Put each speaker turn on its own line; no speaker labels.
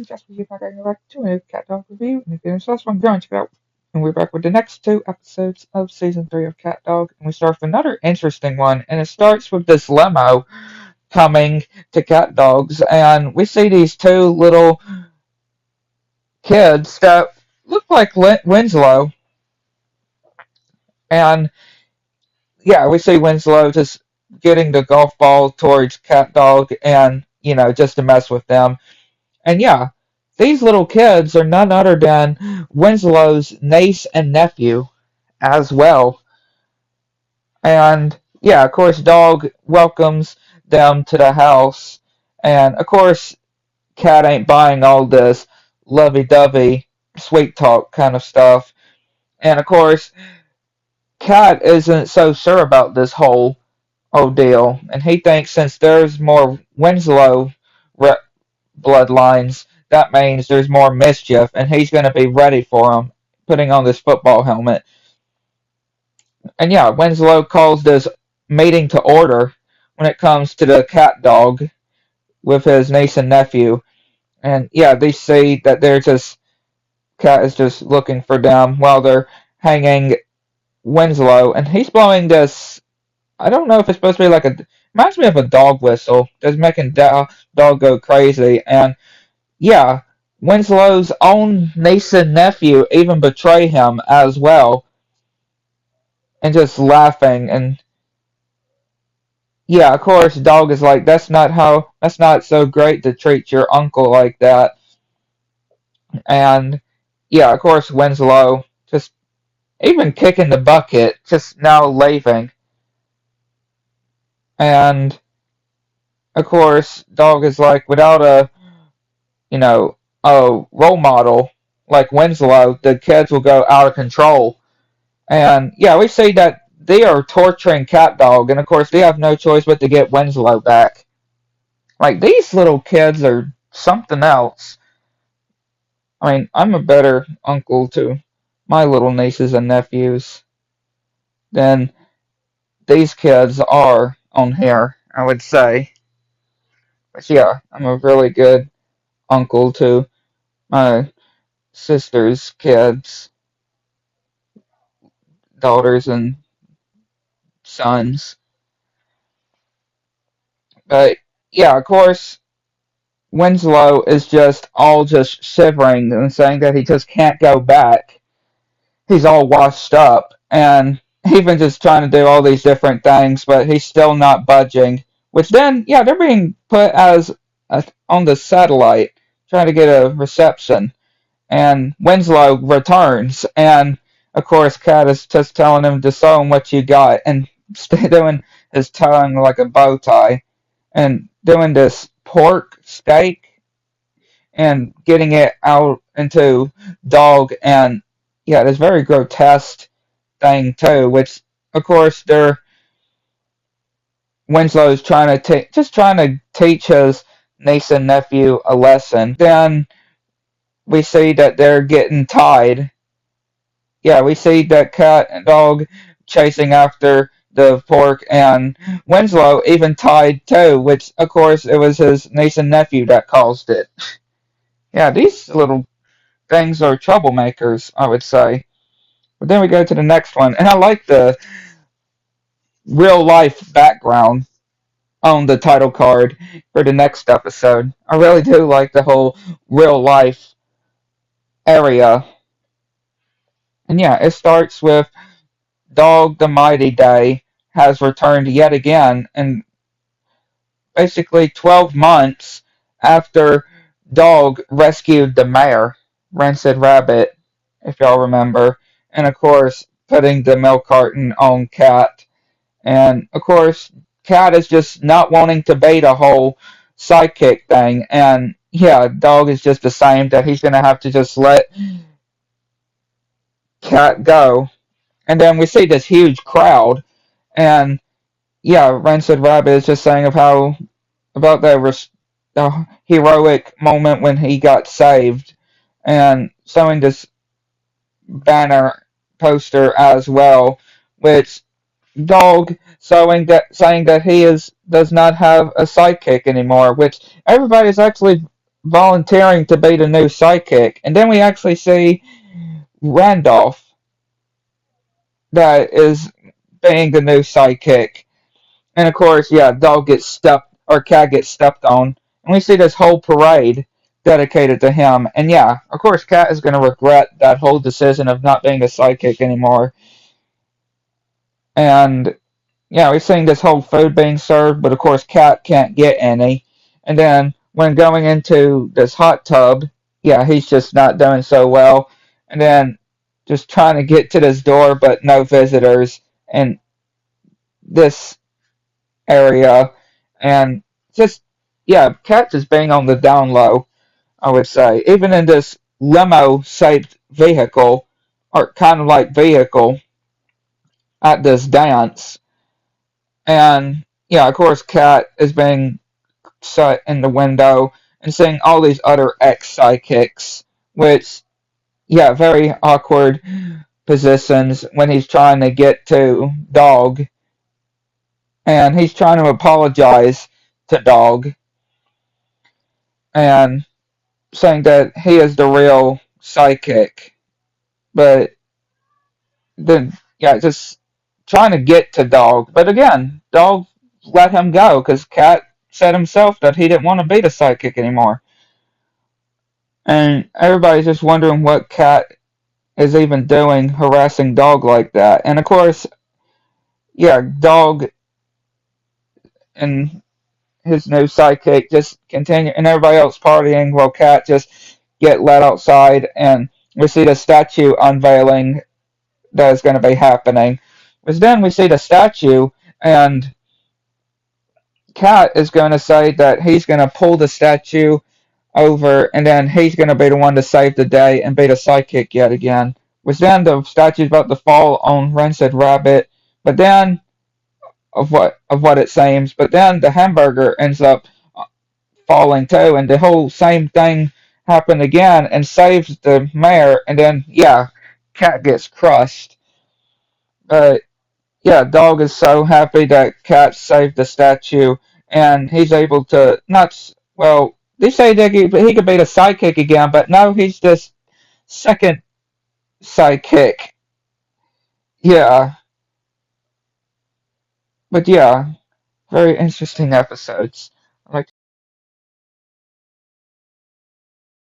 Just we back to a cat dog review, and if it's last one going to go. And we're back with the next two episodes of season 3 of Cat Dog, and we start with another interesting one, and it starts with this limo coming to Cat Dogs, and we see these two little kids that look like Winslow, and yeah, we see Winslow just getting the golf ball towards Cat Dog, and just to mess with them. And yeah, these little kids are none other than Winslow's niece and nephew as well. And yeah, of course, Dog welcomes them to the house. And of course, Cat ain't buying all this lovey dovey, sweet talk kind of stuff. And of course, Cat isn't so sure about this whole ordeal. And he thinks since there's more Winslow bloodlines, that means there's more mischief, and he's going to be ready for them, putting on this football helmet. And yeah, Winslow calls this meeting to order when it comes to the cat dog with his niece and nephew. And yeah, they see that they're just, Cat is just looking for them while they're hanging Winslow, and he's blowing this. I don't know if it's supposed to be like reminds me of a dog whistle that's making dog go crazy. And yeah, Winslow's own niece and nephew even betray him as well, and just laughing. And yeah, of course, Dog is like, that's not so great to treat your uncle like that. And yeah, of course, Winslow just even kicking the bucket, just now leaving. And of course, Dog is like, without you know, a role model like Winslow, the kids will go out of control. And yeah, we see that they are torturing CatDog, and of course they have no choice but to get Winslow back. Like, these little kids are something else. I mean, I'm a better uncle to my little nieces and nephews than these kids are on here, I would say. But yeah, I'm a really good uncle to my sister's kids, daughters, and sons. But yeah, of course, Winslow is just shivering and saying that he just can't go back. He's all washed up and even just trying to do all these different things, but he's still not budging. Which then, yeah, they're being put as on the satellite, trying to get a reception. And Winslow returns, and of course, Cat is just telling him to show him what you got, and doing his tongue like a bow tie, and doing this pork steak and getting it out into Dog, and yeah, this very grotesque thing too, which of course they're Winslow's trying to trying to teach his niece and nephew a lesson. Then we see that they're getting tied. Yeah, we see that Cat and Dog chasing after the pork, and Winslow even tied too, which of course it was his niece and nephew that caused it. Yeah, these little things are troublemakers, I would say. But then we go to the next one, and I like the real life background on the title card for the next episode. I really do like the whole real life area. And yeah, it starts with Dog the Mighty Day has returned yet again, and basically 12 months after Dog rescued the mayor, Rancid Rabbit, if y'all remember, and of course putting the milk carton on Cat. And of course, Cat is just not wanting to bait a whole sidekick thing, and yeah, Dog is just the same, that he's gonna have to just let Cat go. And then we see this huge crowd, and yeah, Rancid Rabbit is just saying of how about the heroic moment when he got saved, and showing this banner poster as well, which Dog saying that he is does not have a sidekick anymore, which everybody is actually volunteering to be the new psychic. And then we actually see Randolph that is being the new psychic. And of course, yeah, dog gets stepped or cat gets stepped on. And we see this whole parade dedicated to him. And yeah, of course, Cat is going to regret that whole decision of not being a sidekick anymore. And yeah, we're seeing this whole food being served, but of course, Cat can't get any. And then when going into this hot tub, yeah, he's just not doing so well. And then just trying to get to this door, but no visitors in this area. And just, yeah, Cat just being on the down low, I would say. Even in this limo shaped vehicle, or kind of like vehicle, at this dance. And yeah, of course, Cat is being shut in the window and seeing all these other ex sidekicks, which, yeah, very awkward positions when he's trying to get to Dog and he's trying to apologize to Dog and saying that he is the real psychic. But then, yeah, just trying to get to Dog. But again, Dog let him go because Cat said himself that he didn't want to be the psychic anymore. And everybody's just wondering what Cat is even doing harassing Dog like that. And of course, yeah, Dog and his new sidekick just continue, and everybody else partying while Cat just get let outside. And we see the statue unveiling that is going to be happening. Because then we see the statue, and Cat is going to say that he's going to pull the statue over, and then he's going to be the one to save the day and be the sidekick yet again. Which then the statue's about to fall on Rancid Rabbit, but then of what it seems, but then the hamburger ends up falling too, and the whole same thing happened again and saves the mayor, and then yeah, Cat gets crushed. But yeah, Dog is so happy that Cat saved the statue, and he's able to not well. They say that he could be the sidekick again, but no, he's this second sidekick. Yeah, but yeah, very interesting episodes.